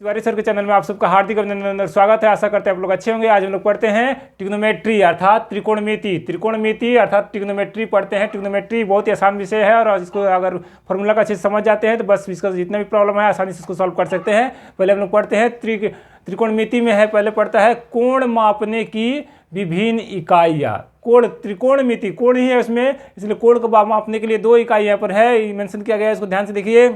Tiwari sir के channel में आप सबका हार्दिक अभिनंदन और स्वागत है। आशा करते हैं आप लोग अच्छे होंगे। आज हम लोग पढ़ते हैं ट्रिग्नोमेट्री अर्थात त्रिकोणमिति अर्थात ट्रिग्नोमेट्री पढ़ते हैं। ट्रिग्नोमेट्री बहुत ही आसान विषय है और इसको अगर फॉर्मूला का अच्छे से समझ जाते हैं तो बस इसका जितना भी प्रॉब्लम है आसानी से इसको सॉल्व कर सकते हैं। पहले हम लोग पढ़ते हैं त्रिकोणमिति में है, पहले पढ़ता है कोण मापने की विभिन्न इकाइयाँ। कोण त्रिकोणमिति कोण ही है उसमें, इसलिए कोण को मापने के लिए दो इकाई यहाँ पर है मेंशन किया गया है, इसको ध्यान से देखिए।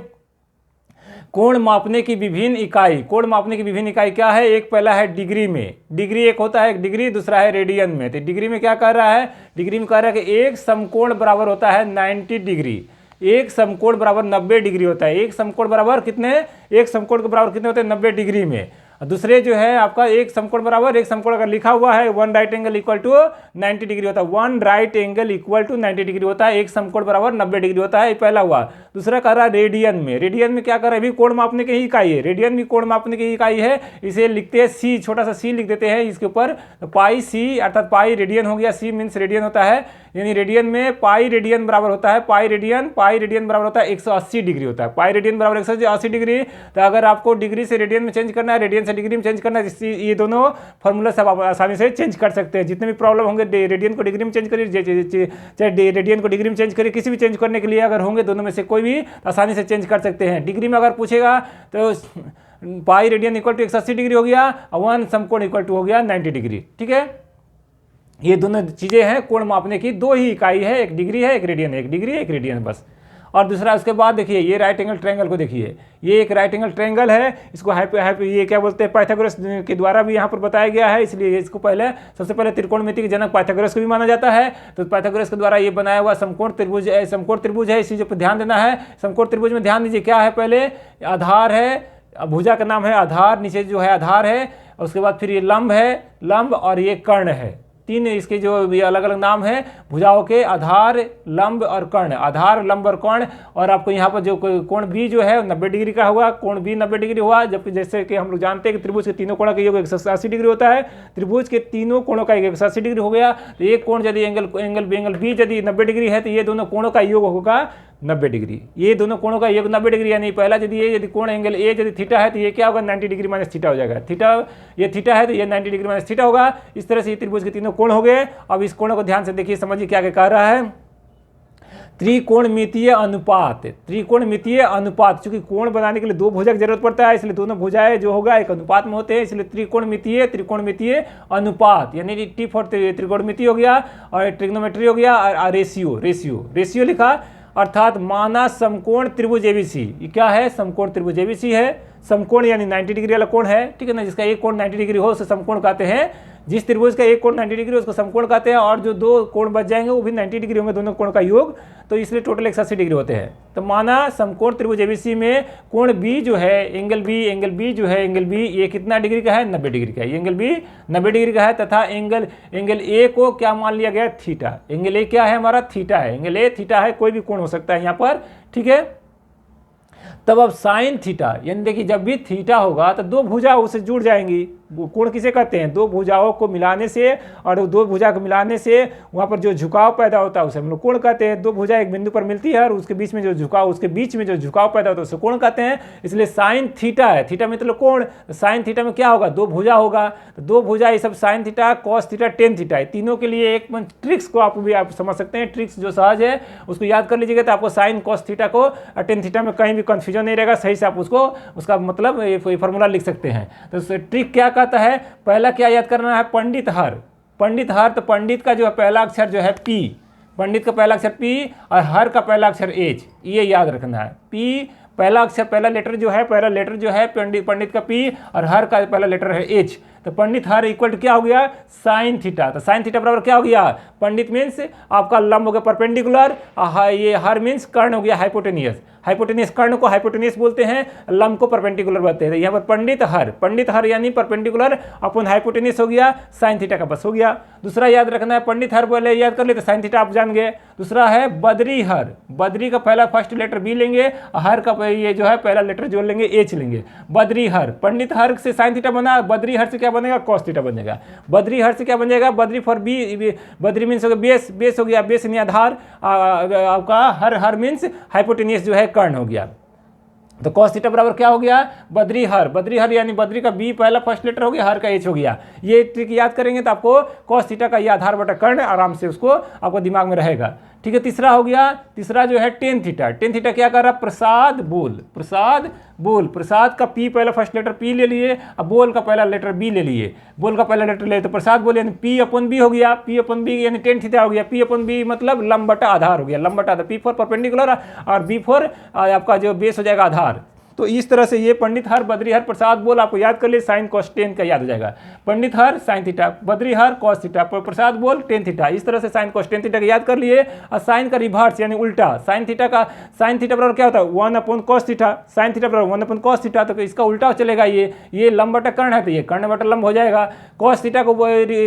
कोण मापने की विभिन्न इकाई, कोण मापने की विभिन्न इकाई क्या है? एक पहला है डिग्री में, डिग्री एक होता है एक डिग्री, दूसरा है रेडियन में। तो डिग्री में क्या कर रहा है? डिग्री में कह रहा है कि एक समकोण बराबर होता है 90 डिग्री, एक समकोण बराबर 90 डिग्री होता है। एक समकोण बराबर कितने? एक समकोण के बराबर कितने होते हैं? 90 डिग्री में। दूसरे जो है आपका एक समकोण बराबर, एक समकोण अगर लिखा हुआ है one right angle equal to 90 degree होता है, one right angle equal to 90 degree होता है, एक समकोण बराबर 90 डिग्री होता है। ये पहला हुआ। दूसरा कह रहा है रेडियन में, रेडियन में क्या कर रहा है? अभी कोण मापने की ही इकाई है, रेडियन भी कोण मापने की इकाई है। इसे लिखते हैं सी, छोटा सा सी लिख देते हैं इसके ऊपर, पाई सी अर्थात पाई रेडियन हो गया, सी मीन्स रेडियन होता है, यानी रेडियन में पाई रेडियन बराबर होता है, पाई रेडियन बराबर होता है 180 डिग्री होता है, पाई रेडियन बराबर 180 डिग्री। तो अगर आपको डिग्री से रेडियन में चेंज करना है, रेडियन से डिग्री में चेंज करना है, ये दोनों फार्मूला से आप आसानी से चेंज कर सकते हैं। जितने भी प्रॉब्लम होंगे रेडियन को डिग्री में चेंज करिए, चाहे रेडियन को डिग्री में चेंज करिए, किसी भी चेंज करने के लिए अगर होंगे दोनों में से कोई भी आसानी से चेंज कर सकते हैं। डिग्री में अगर पूछेगा तो pi radian equal to 180 degree हो गया और वन समकोण इक्वल टू हो गया 90 डिग्री। ठीक है, ये दोनों चीजें हैं कोण मापने की, दो ही इकाई है, एक डिग्री है एक रेडियन है, एक डिग्री एक रेडियन बस। और दूसरा उसके बाद देखिए ये राइट एंगल ट्रायंगल को देखिए, ये एक राइट एंगल ट्रायंगल है, इसको ये क्या बोलते हैं पाइथागोरस के द्वारा भी यहाँ पर बताया गया है, इसलिए इसको पहले सबसे पहले त्रिकोणमिति के जनक पाइथागोरस को भी माना जाता है। तो पाइथागोरस के द्वारा ये बनाया हुआ समकोण त्रिभुज है, इस चीज़ पर ध्यान देना है। समकोण त्रिभुज में ध्यान दीजिए क्या है, पहले आधार है, भुजा का नाम है आधार, नीचे जो है आधार है, उसके बाद फिर ये लंब है, लंब और ये कर्ण है, तीन इसके जो अलग अलग नाम है भुजाओं के, आधार लंब और कर्ण, आधार लंब और कर्ण। और आपको यहाँ पर जो कोण बी जो है 90 डिग्री का हुआ, कोण बी 90 डिग्री हुआ, जबकि जैसे कि हम लोग जानते हैं कि त्रिभुज के तीनों कोणों का योग 180 डिग्री होता है, त्रिभुज के तीनों कोणों का 180 डिग्री हो गया। तो एक कोण यदि एंगल बी यदि 90 डिग्री है तो ये दोनों कोणों का योग होगा 90 डिग्री, ये दोनों कोणों का योग 90 डिग्री, यानी पहला यदि कोण एंगल ए यदि थीटा है तो ये क्या होगा 90 डिग्री माइनस थीटा हो जाएगा, थीटा ये थीटा है तो ये 90 डिग्री माइनस थीटा होगा। इस तरह से ये त्रिभुज के तीनों कोण हो गए। अब इस कोणों को ध्यान से देखिए, समझिए क्या कह रहा है। त्रिकोणमितीय अनुपात, त्रिकोणमितीय अनुपात, चूंकि कोण बनाने के लिए दो भुजा की जरूरत पड़ता है, इसलिए दोनों भुजाएं जो होगा एक अनुपात में होते हैं, इसलिए त्रिकोणमितीय अनुपात, यानी टी फॉर त्रिकोणमिति हो गया और ट्रिग्नोमेट्री हो गया और रेशियो लिखा, अर्थात माना समकोण त्रिभुज एबीसी। ये क्या है? समकोण त्रिभुज एबीसी है। समकोण यानी 90 डिग्री वाला कोण है, ठीक है ना, जिसका एक कोण 90 डिग्री हो उसे समकोण कहते हैं। जिस त्रिभुज का एक कोण 90 डिग्री उसको समकोण कहते हैं, और जो दो कोण बच जाएंगे वो भी 90 डिग्री होंगे, दोनों कोण का योग, तो इसलिए टोटल 180 डिग्री होते हैं। तो माना समकोण त्रिभुज एबीसी में कोण बी जो है, एंगल बी जो है, एंगल बी ये कितना डिग्री का है? 90 डिग्री का है। एंगल बी 90 डिग्री का है तथा एंगल ए को क्या मान लिया गया? थीटा। एंगल ए क्या है? हमारा थीटा है, एंगल ए थीटा है, कोई भी कोण हो सकता है यहाँ पर, ठीक है। तब अब साइन थीटा, यानी देखिए जब भी थीटा होगा तो दो भुजा उससे जुड़ जाएंगी। कोण किसे कहते हैं? दो भुजाओं को मिलाने से, और दो भुजा को मिलाने से वहाँ पर जो झुकाव पैदा होता है उसे हम लोग कोण कहते हैं। दो भुजा एक बिंदु पर मिलती है और उसके बीच में जो झुकाव, उसके बीच में जो झुकाव पैदा होता है उसे कोण कहते हैं। इसलिए साइन थीटा है, थीटा मतलब कोण, साइन थीटा में क्या होगा? दो भुजा होगा, तो दो भुजा ये सब sine theta, cos theta, tan theta, तीनों के लिए एक ट्रिक्स को आप समझ सकते हैं। ट्रिक्स जो सहज है उसको याद कर लीजिएगा, तो आपको साइन कॉस थीटा को और टेन थीटा में कहीं भी कंफ्यूजन नहीं रहेगा, सही से आप उसका मतलब ये फॉर्मूला लिख सकते हैं। तो ट्रिक क्या कहता है? पहला क्या याद करना है? पंडित हर, तो पंडित का जो है पहला अक्षर जो है पी, पंडित का पहला अक्षर पी और हर का पहला अक्षर एच, ये याद रखना है। पी पहला अक्षर, पहला लेटर जो है पंडित का पी और हर का पहला लेटर है एच। तो पंडित हर इक्वल टू क्या हो गया? Sine theta. तो साइन थीटा बराबर क्या हो गया? पंडित मीन्स आपका लंब हो गया परपेंडिकुलर, ये हर मीन्स कर्ण हो गया हाइपोटेनियस। हाइपोटेनियस कर्ण को हाइपोटेनियस बोलते हैं, लंब को परपेंडिकुलर बोलते हैं। यहाँ पर पंडित हर यानी परपेंडिकुलर अपन हाइपोटेनियस हो गया, साइन थीटा का बस हो गया। दूसरा याद रखना है, पंडित हर बोले याद कर लेते, साइन थीटा आप जान गए। दूसरा है बद्री हर, बद्री का पहला फर्स्ट लेटर बी लेंगे, हर का ये जो है पहला लेटर जो लेंगे एच लेंगे। बद्री हर, पंडित हर से साइन थीटा बना, बद्री हर से क्या बनेगा? कॉस थीटा बनेगा। बद्री हर से क्या बन जाएगा? Badri for B, Badri means हो गया बेस हो गया, बेस यानी आधार, आपका हर मीन्स हाइपोटेनियस जो है कर्ण हो गया। तो cos थीटा बराबर क्या हो गया, बद्री हर, बद्री हर यानी बद्री का बी पहला फर्स्ट लेटर हो गया, हर का एच हो गया। ये ट्रिक याद करेंगे तो आपको cos थीटा का ये आधार बटा कर्ण आराम से उसको आपको दिमाग में रहेगा। ठीक है, तीसरा हो गया, तीसरा जो है टेन थीटा। टेन थीटा क्या कर रहा है, प्रसाद बोल, प्रसाद बोल, प्रसाद का पी पहला फर्स्ट लेटर पी ले लिए, अब बोल का पहला लेटर बी ले लिए, बोल का पहला लेटर ले तो प्रसाद बोल यानी पी अपन बी हो गया, पी अपन बी यानी टेन थीटा हो गया, पी अपन बी मतलब लंब बटा आधार हो गया, लंब बटा आधार, पी फॉर परपेंडिकुलर और बी फॉर आपका जो बेस हो जाएगा आधार। तो इस तरह से ये पंडित हर, बद्री हर, प्रसाद बोल आपको याद कर लिए, साइन कॉस टेन का याद हो जाएगा। पंडित हर साइन थीटा, बद्री हर कॉस थीटा, प्रसाद बोल टेन थीटा, इस तरह से साइन कॉस टेन थीटा का याद कर लिए। और साइन का रिवर्स यानी उल्टा, साइन थीटा का, साइन थीटा बराबर क्या होता है, 1 कॉस थीटा, साइन थीटा बराबर 1 कॉस थीटा, तो इसका उल्टा चलेगा, ये लंब बटा कर्ण है तो ये कर्ण बटा लंब हो जाएगा। कॉस थीटा को,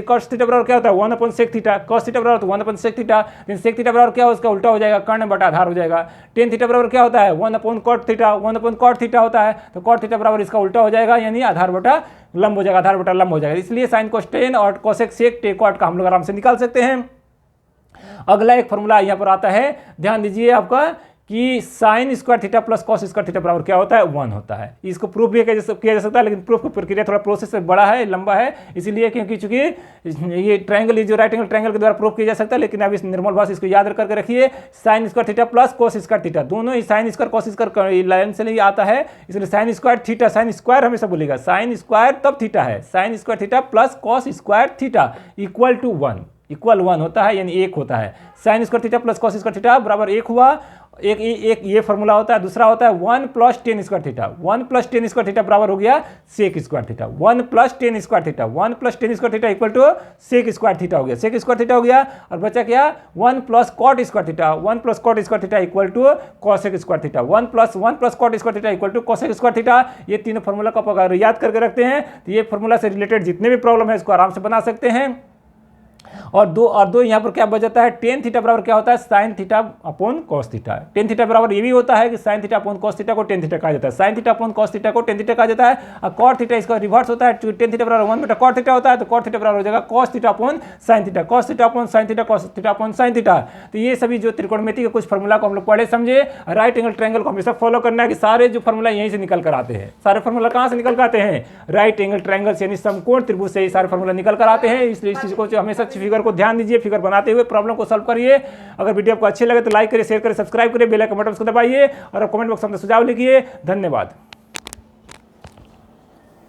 कॉस थीटा बराबर क्या होता है, 1 सेक थीटा, कॉस थीटा बराबर 1 सेक थीटा, सेक थीटा बराबर क्या हो, उसका उल्टा हो जाएगा, कर्ण बटा आधार हो जाएगा। टेन थीटा बराबर क्या होता है, 1 कॉट थीटा, 1 कॉट थीटा होता है, तो कॉट थीटा बराबर इसका उल्टा हो जाएगा यानी आधार बटा लंब हो जाएगा, आधार बटा लंब हो जाएगा। इसलिए साइन कोस टेन और कोसेक सेक टेकॉट का हम लोग आराम से निकाल सकते हैं। अगला एक फॉर्मूला यहां पर आता है, ध्यान दीजिए आपका कि sign square theta plus cos square theta बराबर क्या होता है, 1 होता है। इसको प्रूफ भी किया जा सकता है, लेकिन प्रूफ की प्रक्रिया थोड़ा प्रोसेस से बड़ा है, लंबा है, इसीलिए क्योंकि चूंकि ये ट्रायंगल, ये जो राइट एंगल ट्रायंगल के द्वारा प्रूफ किया जा सकता है, लेकिन अब इस निर्मल भाषा इसको याद करके रखिए, sine square theta plus cos square theta, दोनों ही sine square cos square line से नहीं आता है, इसलिए sine square theta, sine square हमेशा बोलेगा, साइन स्क्वायर तब थीटा है, sine square theta plus cos square theta equal to 1, equal 1 होता है यानी 1 होता है। Sine square theta plus cos square theta बराबर 1 हुआ, एक ये फॉर्मूला होता है। दूसरा होता है 1 plus tan square theta, 1 plus tan square theta बराबर हो गया sec square theta, 1 plus tan square theta, 1 plus tan square theta equal to sec square theta हो गया, सेक स्क्वायर थीटा हो गया। और बचा क्या, 1 plus cot square theta, 1 plus cot square theta equal to cosec square theta, 1 plus cot square theta equal to cosec square theta. ये तीनों formula को अगर याद करके रखते हैं तो ये फॉर्मूला से रिलेटेड जितने भी प्रॉब्लम है इसको आराम से बना सकते हैं। और दो यहाँ पर क्या बच जाता है, टेन थीटा बराबर क्या होता है, sine theta upon cos theta. Tan theta बराबर ये भी होता है कि sine theta upon cos theta को टेन थीटा कहा जाता है, sine theta upon cos theta को टेन थीटा कहा जाता है। और कॉट थीटा इसका रिवर्स होता है, टेन थीटा बराबर 1 बटा कॉट थीटा होता है, तो कॉट थीटा बराबर हो जाएगा cos theta upon sine theta, cos theta upon sine theta, cos theta upon sine theta. तो ये सभी जो त्रिकोणमिति के कुछ फॉर्मूला को हम लोग पढ़े समझे। राइट एंगल ट्रायंगल को हमेशा फॉलो करना है कि सारे जो फॉर्मूला यहीं से निकल कर आते हैं, सारे फॉर्मूला कहाँ से निकल कर आते हैं, राइट एंगल ट्रायंगल यानी समकोण त्रिभुज से ही सारे फॉर्मूला निकल कर आते हैं। इसलिए इस चीज को हमेशा फिगर को ध्यान दीजिए, फिगर बनाते हुए प्रॉब्लम को सॉल्व करिए। अगर वीडियो आपको अच्छे लगे तो लाइक करिए, शेयर करिए, सब्सक्राइब करिए, बेल आइकन बटन को दबाइए और कमेंट बॉक्स में सुझाव लिखिए। धन्यवाद।